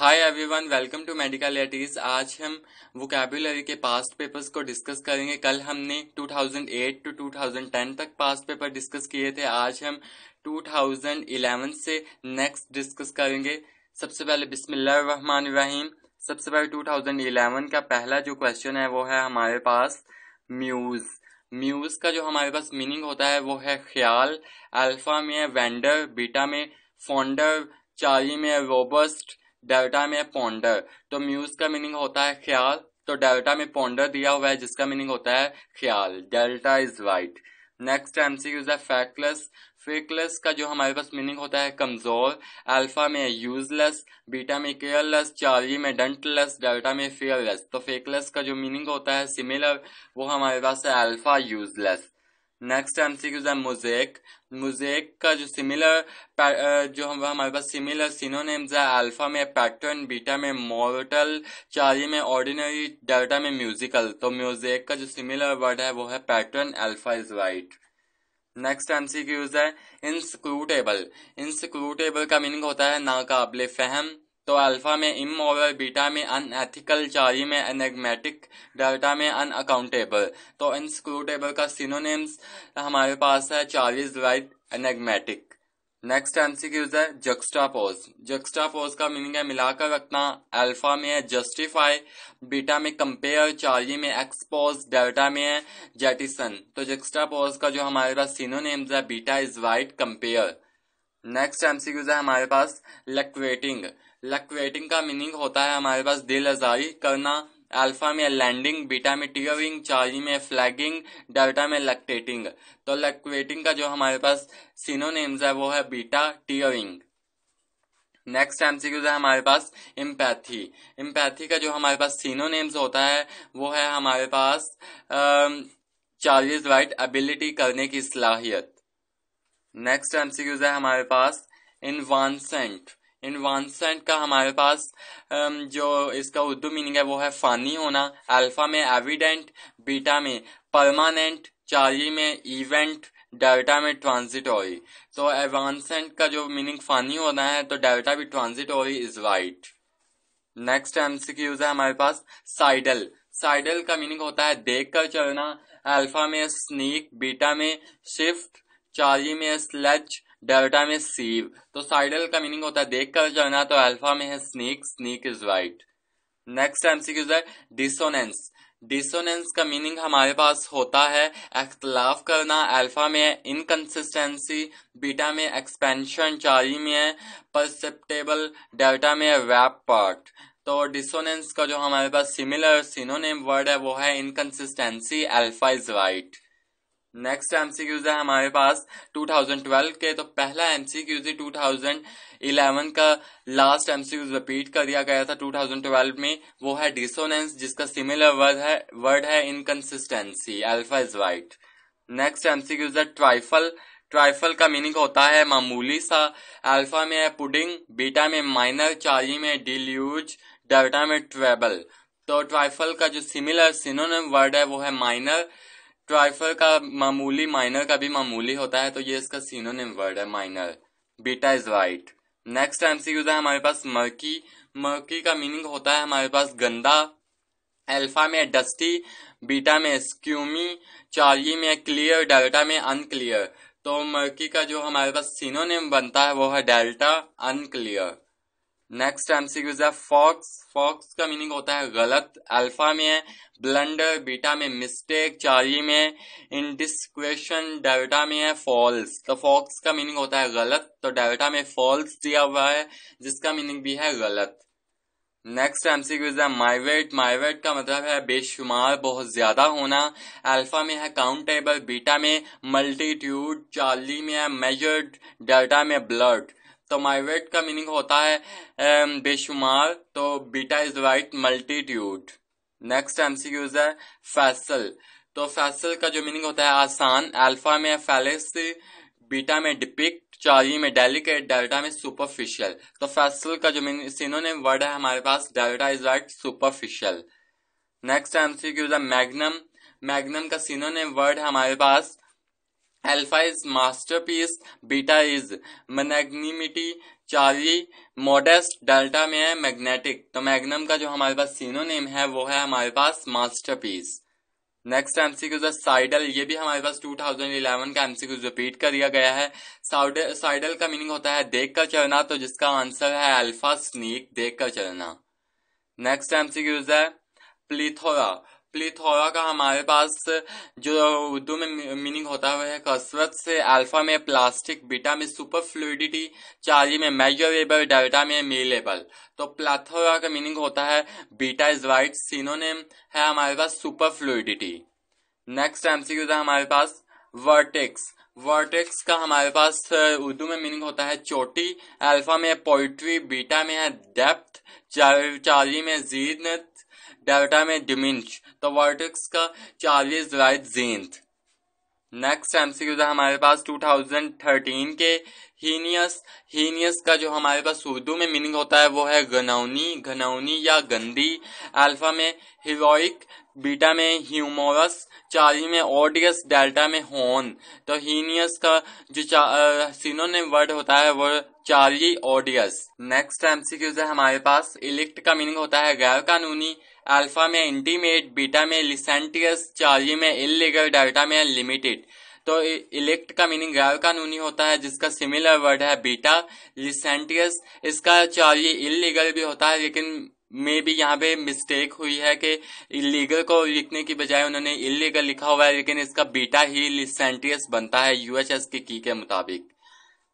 Hi everyone, welcome to medical eighties. आज हम vocabulary के पास्ट पेपर्स को डिस्कस करेंगे। कल हमने 2008 टू 2010 तक पास्ट पेपर डिस्कस किए थे। आज हम 2011 से नेक्स्ट डिस्कस करेंगे। सबसे पहले बिस्मिल्लाहिर्रहमानिर्रहीम। सबसे पहले 2011 का पहला जो क्वेश्चन है वो है हमारे पास म्यूज। म्यूज का जो हमारे पास मीनिंग होता है वो है ख्याल। अल्फा में है वेंडर, बीटा में फाउंडर, चार्ली में है रोबस्ट, डेल्टा में पॉन्डर। तो म्यूज का मीनिंग होता है ख्याल, तो डेल्टा में पॉन्डर दिया हुआ है जिसका मीनिंग होता है ख्याल। Delta is right. Next MCQs है फैक्टलेस। फेकलेस का जो हमारे पास मीनिंग होता है कमजोर। अल्फा में यूजलेस, बीटा में केयरलेस, चार्ली में डंटलेस, डेल्टा में फियरलेस। तो फेकलेस का जो मीनिंग होता है सिमिलर, वो हमारे पास है अल्फा यूजलेस। नेक्स्ट एमसीक्यूज है मोज़ेक। मोज़ेक का जो सिमिलर जो हमारे पास सिमिलर सिनोनिम्स है। अल्फा में पैटर्न, बीटा में मॉर्टल, चार्ली में ऑर्डिनरी, डेल्टा में म्यूजिकल। तो मोज़ेक का जो सिमिलर वर्ड है वो है pattern. Alpha is right. Next MCQs है इनस्क्रूटेबल। इनस्क्रूटेबल का मीनिंग होता है नाकाबिले फहम। तो अल्फा में इमोरल, बीटा में अनएथिकल, चार्ली में एनेग्मेटिक, डेल्टा में अनअकाउंटेबल। तो इनस्क्रूटेबल का सिनोनिम्स हमारे पास है Charlie is right, enigmatic. Next MCQs है जक्स्टापोज। जक्स्टापोज का मीनिंग है मिलाकर रखना। अल्फा में है जस्टिफाई, बीटा में कंपेयर, चार्ली में एक्सपोज, डेल्टा में है जेटिसन। तो जक्स्टापोज का जो हमारे पास सिनोनिम्स है beta is right, compare. Next MCQs है हमारे पास लक्वेटिंग। लक्वेटिंग का मीनिंग होता है हमारे पास दिल आजारी करना। अल्फा में लैंडिंग, बीटा में टीयरिंग, चार्ली में फ्लैगिंग, डेल्टा में लैक्टेटिंग। तो लक्वेटिंग का जो हमारे पास सिनोनिम्स है वो है बीटा टीयरिंग। नेक्स्ट एमसीक्यूज है हमारे पास एम्पैथी। एम्पैथी का जो हमारे पास सिनोनिम्स होता है वो है हमारे पास चार्ली इज राइट, एबिलिटी करने की सलाहियत। नेक्स्ट एमसीक्यूज है हमारे पास इन्वांसेंट। इन्वांसेंट का हमारे पास जो इसका उर्दू मीनिंग है वो है फानी होना। अल्फा में एविडेंट, बीटा में परमानेंट, चार्ली में इवेंट, डेल्टा में ट्रांजिटोरी। तो एडवांसेंट का जो मीनिंग फानी होना है तो डेल्टा भी ट्रांजिटोरी इज राइट। नेक्स्ट एमसीक्यूज है हमारे पास साइडल। साइडल का मीनिंग होता है देख कर चलना। अल्फा में स्नीक, बीटा में शिफ्ट, चार्ली में स्लेज, डेल्टा में सीव। तो साइडल का मीनिंग होता है देख कर चलना, तो अल्फा में है sneak, sneak is right. Next MCQs है डिसोनेंस। डिसोनेंस का मीनिंग हमारे पास होता है इख्तलाफ करना। अल्फा में है इनकंसिस्टेंसी, बीटा में एक्सपेंशन, चार्ली में है परसेप्टेबल, डेल्टा में है रैप पार्ट। तो डिसोनेंस का जो हमारे पास सिमिलर सिनोनिम वर्ड है वो है inconsistency. Alpha is right. Next MCQs है हमारे पास 2012 के। तो पहला एमसीक्यूज 2011 का लास्ट एमसीक्यूज रिपीट कर दिया गया था 2012 में, वो है डिसोनेंस जिसका सिमिलर वर्ड है inconsistency. Alpha is right. Next MCQs है ट्राइफल। ट्राइफल का मीनिंग होता है मामूली सा। अल्फा में है पुडिंग, बीटा में माइनर, चार्ली में डिल्यूज, डेल्टा में ट्रेबल। तो ट्राइफल का जो सिमिलर सिनोनिम वर्ड है वो है माइनर। ट्राइफल का मामूली, माइनर का भी मामूली होता है, तो ये इसका सिनोनिम वर्ड है minor. Beta is right. Next MCQs है हमारे पास मर्की। मर्की का मीनिंग होता है हमारे पास गंदा। अल्फा में डस्टी, बीटा में स्क्यूमी, चार्ली में क्लियर, डेल्टा में अनक्लियर। तो मर्की का जो हमारे पास सिनोनिम बनता है वो है डेल्टा, अनक्लियर। नेक्स्ट एमसीक्यूज है फॉक्स। फॉक्स का मीनिंग होता है गलत। अल्फा में है ब्लंडर, बीटा में मिस्टेक, चार्ली में इंडिस्क्रेशन, डेल्टा में है फॉल्स। तो फॉक्स का मीनिंग होता है गलत, तो डेल्टा में फॉल्स दिया हुआ है जिसका मीनिंग भी है गलत। नेक्स्ट एमसीक्यूज है माइवेट। माइवेट का मतलब है बेशुमार, बहुत ज्यादा होना। अल्फा में है काउंटेबल, बीटा में मल्टीट्यूड, चार्ली में है मेजर्ड, डेल्टा में ब्लड। तो माइवेट का मीनिंग होता है बेशुमार, तो beta is right, multitude. Next MCQs है फैसल। तो फैसल का जो मीनिंग होता है आसान। अल्फा में फैलेसी, बीटा में डिपिक्ट, चार्ली में डेलिकेट, डेल्टा में सुपरफिशियल। तो फैसल का जो सिनोनिम वर्ड है हमारे पास delta is right, superficial. Next MCQs है मैग्नम। मैग्नम का सिनोनिम वर्ड है हमारे पास alpha is masterpiece, beta is magnanimity, Charlie modest, delta में है मैग्नेटिक। तो मैग्नम का जो हमारे पास सिनोनिम है वो है हमारे पास मास्टरपीस। नेक्स्ट एमसीक्यू है साइडल। ये भी हमारे पास 2011 का एमसीक्यू रिपीट कर दिया गया है। साइडल का मीनिंग होता है देख कर चलना, तो जिसका आंसर है अल्फा स्नीक, देख कर चलना। नेक्स्ट एमसीक्यू है प्लीथोरा। प्लीथोरा का हमारे पास जो उर्दू में मीनिंग होता है वह है कसरत से। अल्फा में प्लास्टिक, बीटा में सुपर फ्लूइडिटी, चार्ली में मेजरेबल, डेल्टा में मीलेबल। तो प्लेथोरा का मीनिंग होता है बीटा इज राइट, सिनोनिम है हमारे पास सुपर फ्लूइडिटी। नेक्स्ट एमसीक्यू है हमारे पास वर्टेक्स। वर्टेक्स का हमारे पास उर्दू में मीनिंग होता है चोटी। अल्फा में पोइट्री, बीटा में है डेप्थ, चार्ली में जीनत, डेल्टा में डिमिंश। तो वर्टेक्स का Charlie is right Zeenat. Next MCQ है हमारे पास 2013 के हीनियस। हीनियस का जो हमारे पास उर्दू में मीनिंग होता है वो है घनौनी, घनौनी या गंदी। अल्फा में हीरोइक, बीटा में ह्यूमोरस, चार्ली में ओडियस, डेल्टा में होन। तो हीनियस का जो सिनोनिम वर्ड होता है वो चार्ली ओडियस। नेक्स्ट एमसीक्यू है हमारे पास इलिक्ट का मीनिंग होता है गैर कानूनी। अल्फा में इंटीमेट, बीटा में लिसेंटियस, चार्ली में इलीगल, डेल्टा में लिमिटेड। तो इलेक्ट का मीनिंग गैर कानूनी होता है, जिसका सिमिलर वर्ड है बीटा लिसेंटियस। इसका चार्ली इलीगल भी होता है, लेकिन मे भी यहाँ पे मिस्टेक हुई है कि इलीगल को लिखने की बजाय उन्होंने इलीगल लिखा हुआ है, लेकिन इसका बीटा ही लिसेंटियस बनता है यूएचएस की के मुताबिक।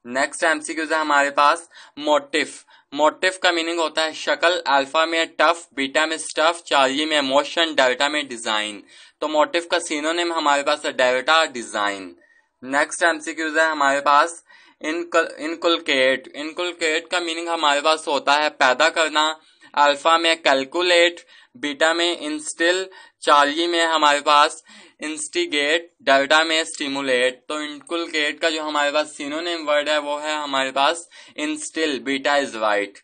नेक्स्ट एमसीक्यू है हमारे पास मोटिफ। मोटिफ का मीनिंग होता है शक्ल। अल्फा में टफ, बीटा में स्टफ, चार्ली में मोशन, डेल्टा में डिजाइन। तो मोटिफ का सिनोनिम हमारे पास है डेल्टा, डिजाइन। नेक्स्ट एमसीक्यू है हमारे पास इनकुलकेट। इनकुलकेट का मीनिंग हमारे पास होता है पैदा करना। अल्फा में कैलकुलेट, बीटा में इंस्टिल, चार्ली में हमारे पास इंस्टिगेट, डेल्टा में स्टिमुलेट। तो इनकुलकेट का जो हमारे पास सिनोनिम वर्ड है वो है हमारे पास instil, beta is right.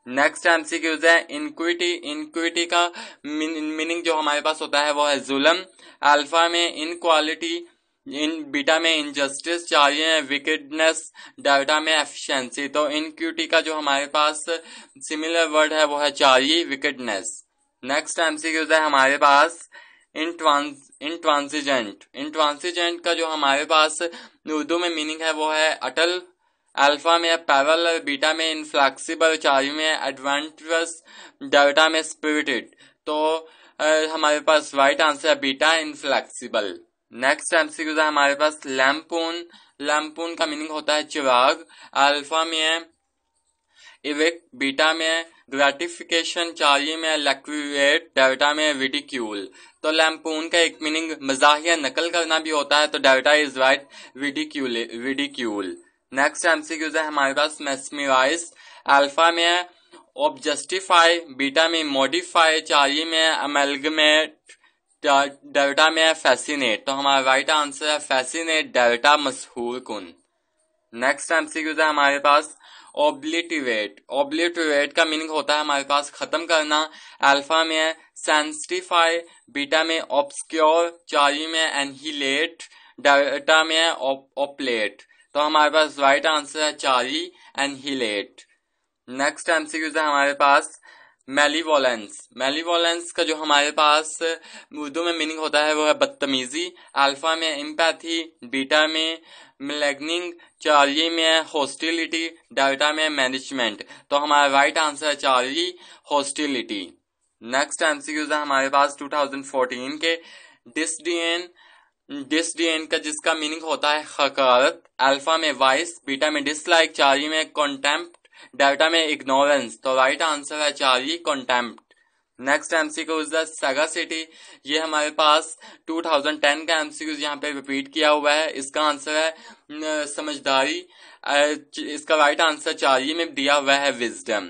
Next MCQ है इनक्विटी। इनक्विटी का मीनिंग जो हमारे पास होता है वो है जुल्म। अल्फा में इनक्वालिटी, बीटा में इनजस्टिस, चार्ली में विकेडनेस, डेल्टा में एफिशिएंसी। तो इनक्विटी का जो हमारे पास सिमिलर वर्ड है वो है चार्ली, विकेडनेस। नेक्स्ट एमसीक्यू है हमारे पास इंट्रांसिजेंट। इंट्रांसिजेंट का जो हमारे पास उर्दू में मीनिंग है वो है अटल। अल्फा में पैरेलल, बीटा में इनफ्लेक्सिबल, चार्ली में एडवेंचरस, डेल्टा में स्पिरिटेड। तो हमारे पास राइट आंसर है बीटा, इनफ्लेक्सिबल। नेक्स्ट एमसीक्यू है हमारे पास लैम्पून। लैम्पून का मीनिंग होता है चिराग। अल्फा में है इविक, बीटा में ग्रेटिफिकेशन, चार्ली में लैक्विएट, डेल्टा में रिडिक्यूल। तो लैम्पून का एक मीनिंग मजाहिया नकल करना भी होता है, तो delta is right, ridicule. Next MCQ है हमारे पास मेस्मराइज। अल्फा में है ऑब्जेक्टिफाई, बीटा में मॉडिफाई, चार्ली में अमेलगमेट, डेल्टा में है फैसिनेट। तो हमारा राइट आंसर है फैसिनेट, डेल्टा मशहूर कुन। नेक्स्ट एमसीक्यू है हमारे पास ओब्लिटरेट। ओब्लिटरेट का मीनिंग होता है हमारे पास खत्म करना। अल्फा में है सेंसिटिफाई, बीटा में ऑब्सक्योर, चार्ली में एनहिलेट, डेल्टा में है ओपलेट। तो हमारे पास राइट आंसर है चार्ली, एनहिलेट। नेक्स्ट एमसीक्यू है हमारे पास मेलीवोलेंस। मेलीवोलेंस का जो हमारे पास उर्दू में मीनिंग होता है वो है बदतमीजी। अल्फा में एम्पैथी, बीटा में मिलेगनिंग, चार्ली में हॉस्टिलिटी, डेल्टा में मैनेजमेंट। तो हमारा राइट आंसर है चार्ली, हॉस्टिलिटी। नेक्स्ट एमसीक्यू है हमारे पास 2014 के डिसडियन। डिसडियन का जिसका मीनिंग होता है हकारत। अल्फा में वाइस, बीटा में डिसलाइक, चार्ली में कॉन्टेम्प्ट, डेल्टा में इग्नोरेंस। तो राइट आंसर है चार्ली, कॉन्टेम्प्ट। नेक्स्ट एमसीक्यू है सैगासिटी। ये हमारे पास 2010 का एमसीक्यू यहाँ पे रिपीट किया हुआ है। इसका आंसर है समझदारी। इसका राइट आंसर चार्ली में दिया हुआ है विजडम।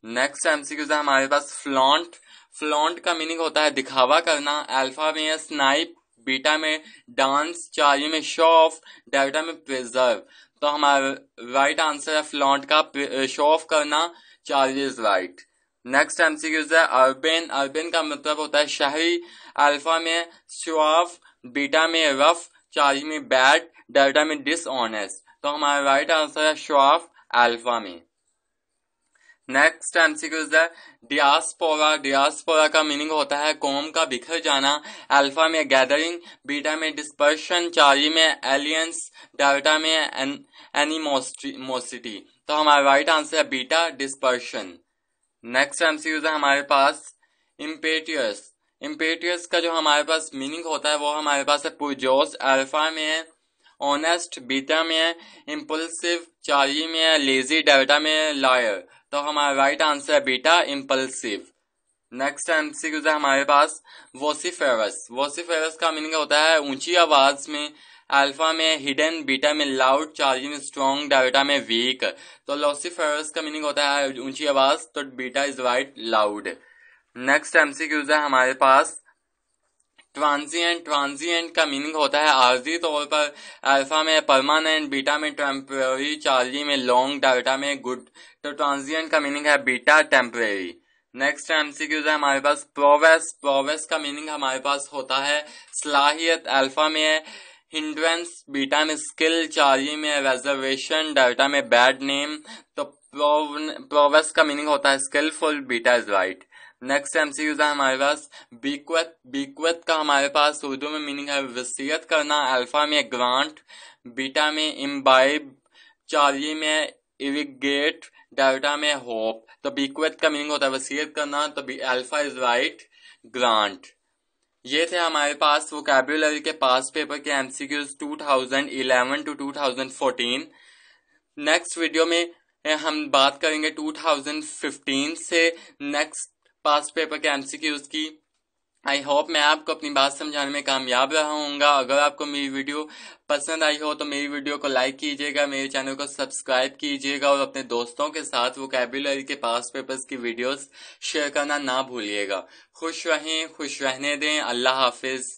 नेक्स्ट एमसीक्यू है हमारे पास फ्लॉन्ट। फ्लॉन्ट का मीनिंग होता है दिखावा करना। अल्फा में स्नाइप, बीटा में डांस, चार्ली में शो ऑफ, डेल्टा में प्रिजर्व। तो हमारा राइट आंसर है फ्लॉन्ट का शो ऑफ करना, Charlie is right. Next MCQ है अर्बन। अर्बन का मतलब होता है शहरी। अल्फा में सुआफ, बीटा में रफ, चार्ली में बैड, डेल्टा में डिसऑनेस्ट। तो हमारा राइट आंसर है सुआफ, अल्फा में। नेक्स्ट एमसीक्यूज है डियास्पोरा। डियास्पोरा का मीनिंग होता है कौम का बिखर जाना। अल्फा में गैदरिंग, बीटा में डिस्पर्शन, चार्ली में एलियंस, डेल्टा में एनिमोसिटी। तो हमारा राइट आंसर है बीटा, डिस्पर्शन। नेक्स्ट एमसीक्यूज है हमारे पास इम्पेटियस। इम्पेटियस का जो हमारे पास मीनिंग होता है वो हमारे पास है पुरजोश। अल्फा में है ऑनेस्ट, बीटा में है इम्पल्सिव, चार्ली में है लेजी, डेल्टा में है लायर। तो हमारा राइट आंसर है बीटा, इम्पल्सिव। नेक्स्ट एमसीक्यूज है हमारे पास वोसिफेरस। वोसिफेरस का मीनिंग होता है ऊंची आवाज में। अल्फा में हिडन, बीटा में लाउड, चार्ली में स्ट्रॉन्ग, डेल्टा में वीक। तो वोसिफेरस का मीनिंग होता है ऊंची आवाज, तो beta is right, loud. Next MCQs है हमारे पास ट्रांजिएंट। ट्रांजिएंट का मीनिंग होता है आर्जी तौर पर। अल्फा में परमानेंट, बीटा में टेम्परेरी, चार्ली में लॉन्ग, डेल्टा में गुड। तो ट्रांजिएंट का मीनिंग है बीटा, टेम्परेरी। नेक्स्ट एमसीक्यूज है हमारे पास प्रोवेस। प्रोवेस का मीनिंग हमारे पास होता है सलाहियत। अल्फा में है हिंड्रेंस, बीटा में स्किल, चार्ली में रिजर्वेशन, डेल्टा में बैड नेम। तो प्रोवेस का मीनिंग होता है skilful, beta is right. Next MCQs है हमारे पास बीक्वेथ। बीक्वेथ का हमारे पास उर्दू में मीनिंग है वसीयत करना। अल्फा में ग्रांट, बीटा में इम्बाइब, चार्ली में इरिगेट, डेल्टा में होप। तो बीक्वेथ का मीनिंग होता है वसीयत करना, तो अल्फा इज राइट, ग्रांट। ये थे हमारे पास वोकैबुलरी के पास्ट पेपर के एमसीक्यूज 2011 टू 2014। नेक्स्ट वीडियो में हम बात करेंगे 2015 से नेक्स्ट पास्ट पेपर के एमसीक्यूज की। आई होप मैं आपको अपनी बात समझाने में कामयाब रहा हूँगा। अगर आपको मेरी वीडियो पसंद आई हो तो मेरी वीडियो को लाइक कीजिएगा, मेरे चैनल को सब्सक्राइब कीजिएगा और अपने दोस्तों के साथ वोकैबुलरी के पास्ट पेपर्स की वीडियोस शेयर करना ना भूलिएगा। खुश रहें, खुश रहने दें। अल्लाह हाफिज।